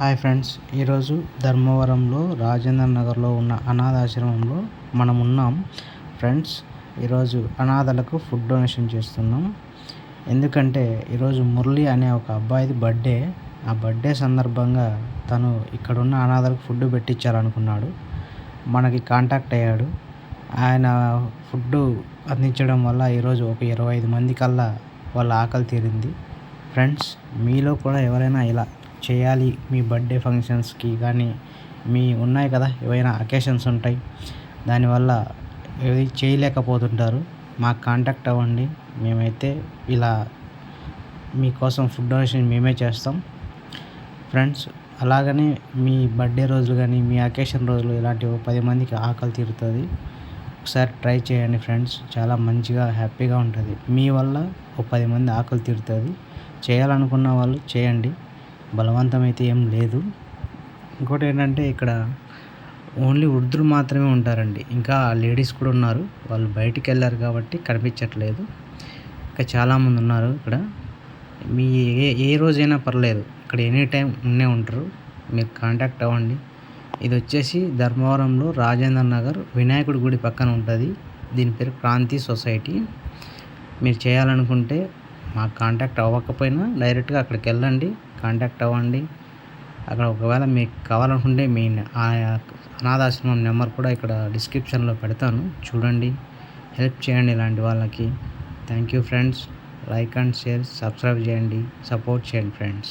Hi friends, ఈరోజు ధర్మవరంలో రాజేంద్ర నగర్లో ఉన్న అనాథాశ్రమంలో మనం ఉన్నాం. ఫ్రెండ్స్, ఈరోజు అనాథలకు ఫుడ్ డొనేషన్ చేస్తున్నాం. ఎందుకంటే ఈరోజు మురళి అనే ఒక అబ్బాయిది బర్త్డే. ఆ బర్త్డే సందర్భంగా తను ఇక్కడున్న అనాథలకు ఫుడ్ పెట్టించాలనుకున్నాడు. మనకి కాంటాక్ట్ అయ్యాడు. ఆయన ఫుడ్ అందించడం వల్ల ఈరోజు ఒక 25 మంది కల్లా వాళ్ళ ఆకలి తీరింది. ఫ్రెండ్స్, మీలో కూడా ఎవరైనా ఇలా చేయాలి, మీ బర్త్డే ఫంక్షన్స్కి కానీ మీ ఉన్నాయి కదా, ఏవైనా అకేషన్స్ ఉంటాయి, దానివల్ల ఏది చేయలేకపోతుంటారు, మాకు కాంటాక్ట్ అవ్వండి. మేమైతే ఇలా మీకోసం ఫుడ్ డొనేషన్ మేమే చేస్తాం. ఫ్రెండ్స్, అలాగనే మీ బర్త్డే రోజులు కానీ మీ అకేషన్ రోజులు ఇలాంటి 10 మందికి ఆకలి తీరుతుంది. ఒకసారి ట్రై చేయండి ఫ్రెండ్స్, చాలా మంచిగా హ్యాపీగా ఉంటుంది. మీ వల్ల ఒక 10 మంది ఆకలి తీరుతుంది. చేయాలనుకున్న వాళ్ళు చేయండి, బలవంతం అయితే ఏం లేదు. ఇంకోటి ఏంటంటే ఇక్కడ ఓన్లీ వృద్ధులు మాత్రమే ఉంటారండి. ఇంకా లేడీస్ కూడా ఉన్నారు, వాళ్ళు బయటికి వెళ్ళారు కాబట్టి కనిపించట్లేదు. ఇంకా చాలామంది ఉన్నారు ఇక్కడ. మీ ఏ రోజైనా పర్లేదు, ఇక్కడ ఎనీ టైం ఉండే ఉంటారు. మీరు కాంటాక్ట్ అవ్వండి. ఇది వచ్చేసి ధర్మవరంలో రాజేంద్ర నగర్ వినాయకుడి గుడి పక్కన ఉంటుంది. దీని పేరు క్రాంతి సొసైటీ. మీరు చేయాలనుకుంటే మాకు కాంటాక్ట్ అవ్వకపోయినా డైరెక్ట్గా అక్కడికి వెళ్ళండి, కాంటాక్ట్ అవ్వండి. అక్కడ ఒకవేళ మీకు కావాలనుకుంటే మీ అనాథాశ్రమం నెంబర్ కూడా ఇక్కడ డిస్క్రిప్షన్లో పెడతాను, చూడండి, హెల్ప్ చేయండి ఇలాంటి వాళ్ళకి. Thank you friends. Like and share, subscribe చేయండి, సపోర్ట్ చేయండి ఫ్రెండ్స్.